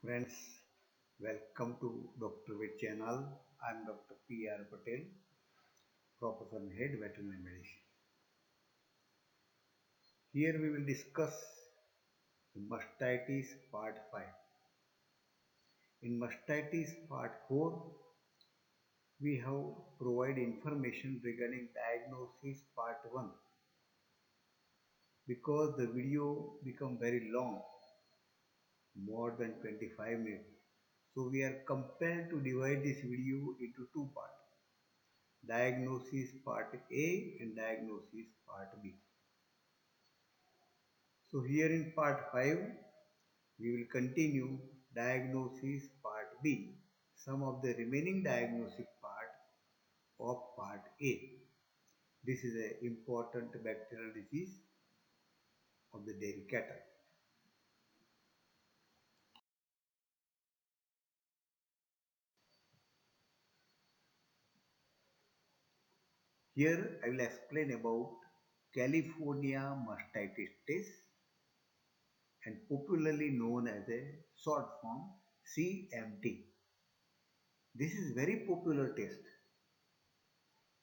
Friends, welcome to Dr. Vet channel. I am Dr. P.R. Patel, Professor and Head Veterinary Medicine. Here we will discuss mastitis part 5. In mastitis part 4, we have provided information regarding diagnosis part 1 because the video become very long, more than 25 minutes. So we are compelled to divide this video into two parts. Diagnosis part A and diagnosis part B. So here in part 5, we will continue diagnosis part B, some of the remaining diagnostic part of part A. This is an important bacterial disease of the dairy cattle. Here I will explain about California mastitis test and popularly known as a short form CMT. This is very popular test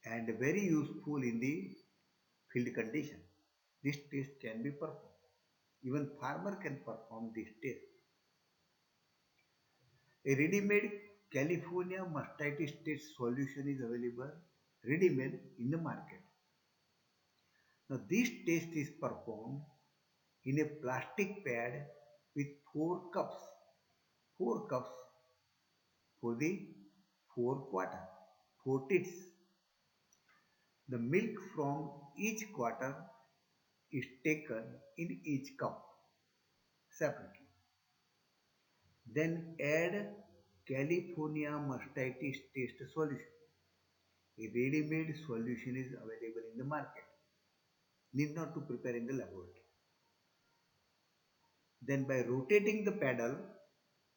and very useful in the field condition. This test can be performed. Even farmer can perform this test. A ready-made California mastitis test solution is available ready-made in the market. Now this test is performed in a plastic pad with four cups for the four teats. The milk from each quarter is taken in each cup separately. Then add California mastitis test solution. A ready-made solution is available in the market. Need not to prepare in the laboratory. Then by rotating the paddle,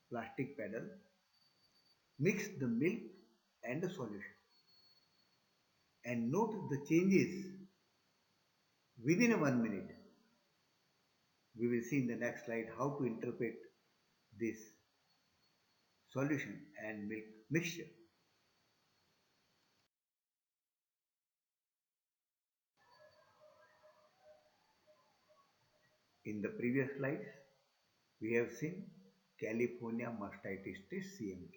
plastic paddle, mix the milk and the solution. And note the changes within 1 minute. We will see in the next slide how to interpret this solution and milk mixture. In the previous slides, we have seen California mastitis test CMT.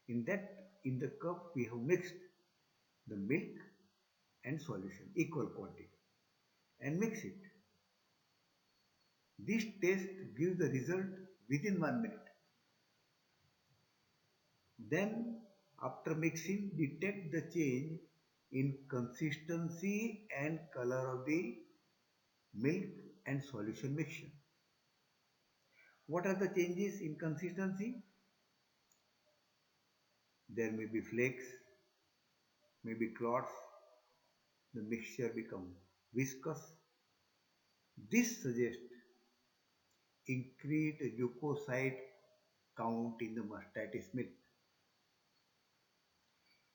In the cup, we have mixed the milk and solution equal quantity and mix it. This test gives the result within 1 minute. Then after mixing, detect the change in consistency and color of the milk and solution mixture. What are the changes in consistency? There may be flakes, maybe clots, the mixture become viscous. This suggests increased leukocyte count in the mastitis milk.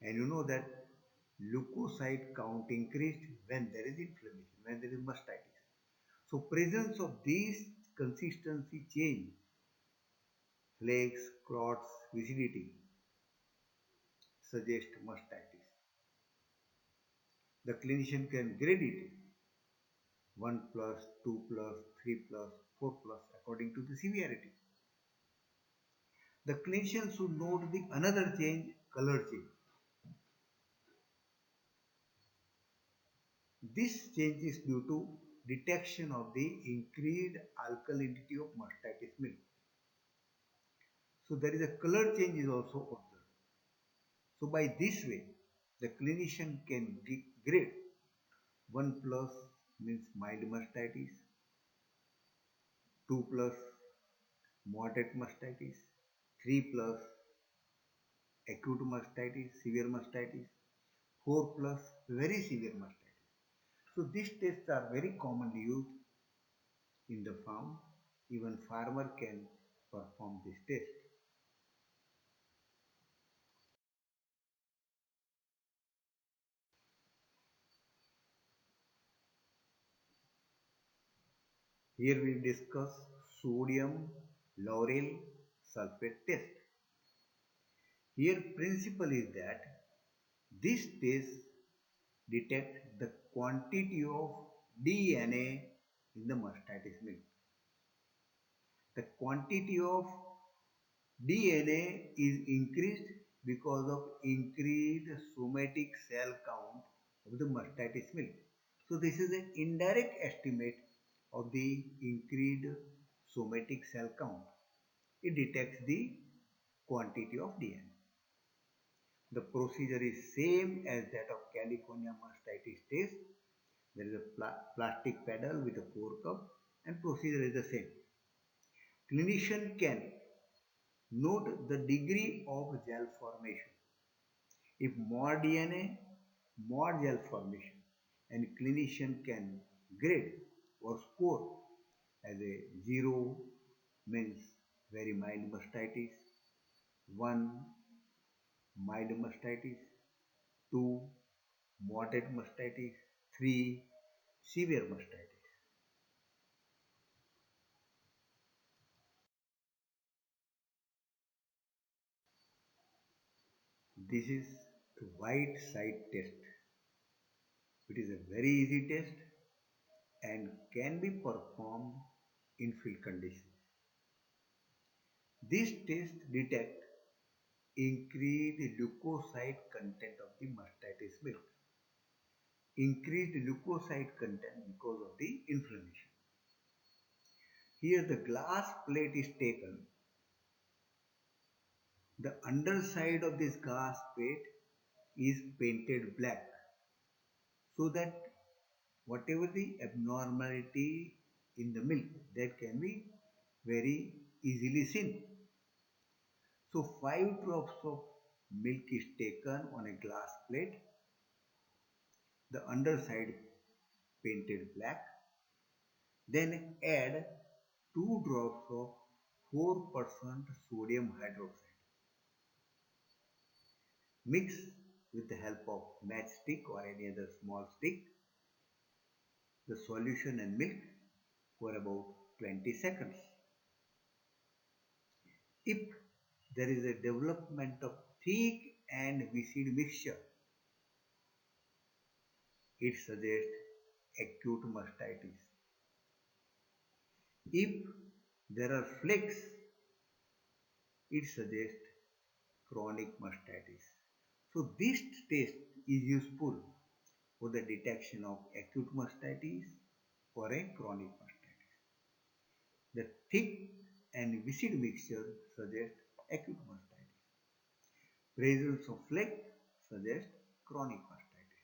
And you know that leukocyte count increased when there is inflammation, when there is mastitis. So presence of these consistency change, flakes, clots, viscidity, suggest mastitis. The clinician can grade it 1 plus, 2 plus, 3 plus, 4 plus according to the severity. The clinician should note the another change, color change. This change is due to detection of the increased alkalinity of mastitis milk. So there is a color change is also observed. So by this way, the clinician can grade 1 plus means mild mastitis, 2 plus moderate mastitis, 3 plus acute mastitis, severe mastitis, 4 plus very severe mastitis. So these tests are very commonly used in the farm. Even farmer can perform this test. Here we discuss sodium lauryl sulfate test. Here principle is that this test detect the quantity of DNA in the mastitis milk. The quantity of DNA is increased because of increased somatic cell count of the mastitis milk. So this is an indirect estimate of the increased somatic cell count. It detects the quantity of DNA. The procedure is same as that of California mastitis test. There is a plastic paddle with a pour cup and procedure is the same. Clinician can note the degree of gel formation. If more DNA, more gel formation, and clinician can grade or score as a 0 means very mild mastitis, 1 mild mastitis, 2 moderate mastitis, 3 severe mastitis. This is the white side test. It is a very easy test and can be performed in field conditions. This test detects increased leukocyte content of the mastitis milk. Increased leukocyte content because of the inflammation. Here the glass plate is taken. The underside of this glass plate is painted black so that whatever the abnormality in the milk that can be very easily seen. So 5 drops of milk is taken on a glass plate, the underside painted black, then add 2 drops of 4% sodium hydroxide. Mix with the help of matchstick or any other small stick the solution and milk for about 20 seconds. If there is a development of thick and viscid mixture, it suggests acute mastitis. If there are flakes, it suggests chronic mastitis. So this test is useful for the detection of acute mastitis or a chronic mastitis. The thick and viscid mixture suggests acute mastitis. Presence of flake suggests chronic mastitis.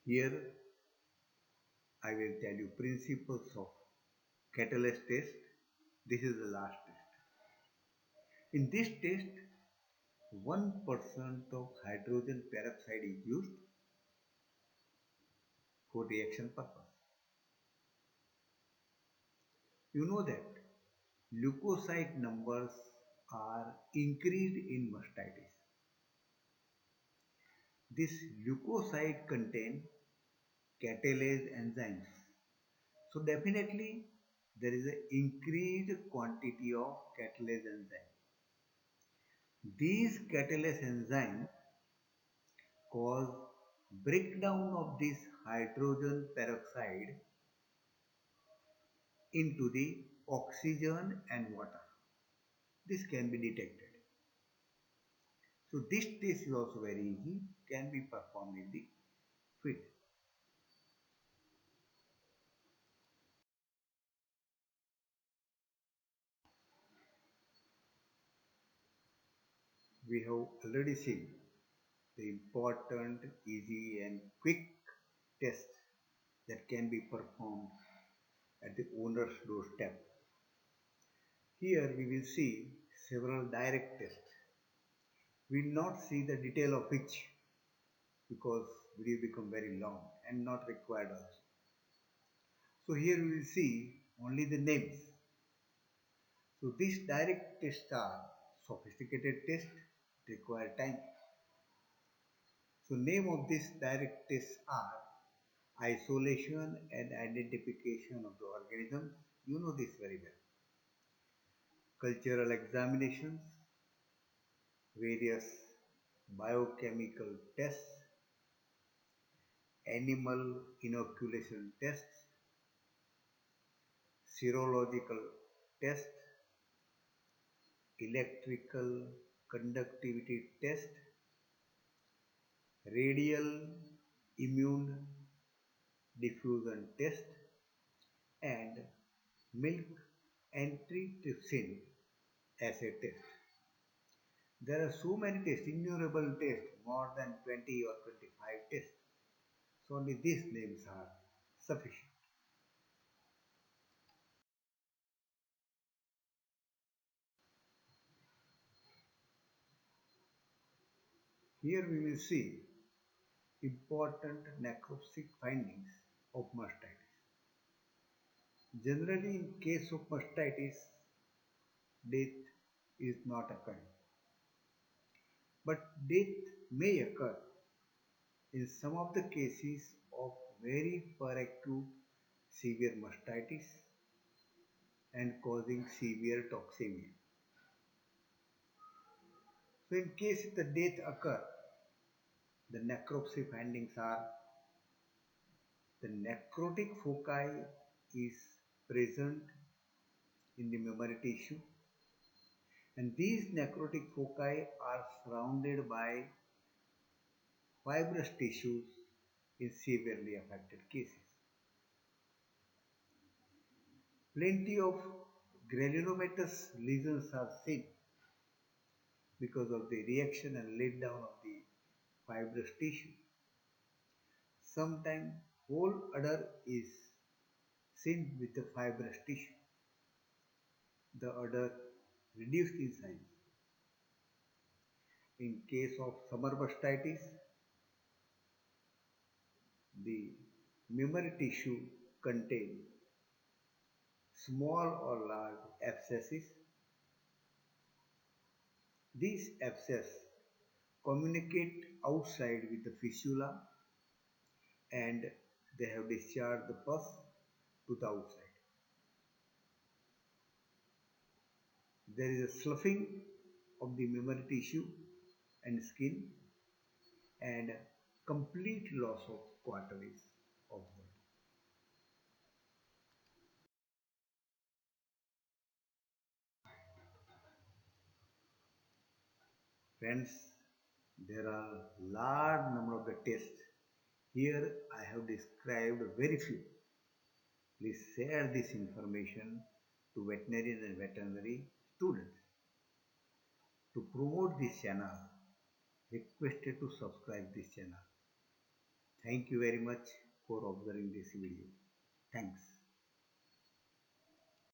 Here I will tell you principles of catalase test. This is the last test. In this test, 1% of hydrogen peroxide is used for reaction purpose. You know that leukocyte numbers are increased in mastitis. This leukocyte contain catalase enzymes. So definitely there is an increased quantity of catalase enzyme. These catalase enzymes cause breakdown of this hydrogen peroxide into the oxygen and water. This can be detected. So this test is also very easy, can be performed in the field. We have already seen the important, easy and quick tests that can be performed at the owner's doorstep. Here we will see several direct tests. We will not see the detail of which because video become very long and not required also. So here we will see only the names. So these direct tests are sophisticated tests, require time. So name of these direct tests are isolation and identification of the organisms. You know this very well. Cultural examinations, various biochemical tests, animal inoculation tests, serological tests, electrical conductivity test, radial immune diffusion test, and milk antitrypsin assay test. There are so many tests, innumerable tests, more than 20 or 25 tests. So only these names are sufficient. Here we will see important necropsic findings of mastitis. Generally, in case of mastitis, death is not occurring. But death may occur in some of the cases of very peracute severe mastitis and causing severe toxemia. So in case the death occur, the necropsy findings are the necrotic foci is present in the memory tissue, and these necrotic foci are surrounded by fibrous tissues in severely affected cases. Plenty of granulomatous lesions are seen because of the reaction and let down of the fibrous tissue. Sometimes whole udder is seen with the fibrous tissue. The udder reduced in size. In case of summer mastitis, the memory tissue contain small or large abscesses. These abscesses communicate outside with the fistula and they have discharged the pus to the outside. There is a sloughing of the memory tissue and skin and complete loss of quarter-is of body. Friends, there are large number of the tests. Here I have described very few. Please share this information to veterinarians and veterinary students. To promote this channel, requested to subscribe this channel. Thank you very much for observing this video. Thanks.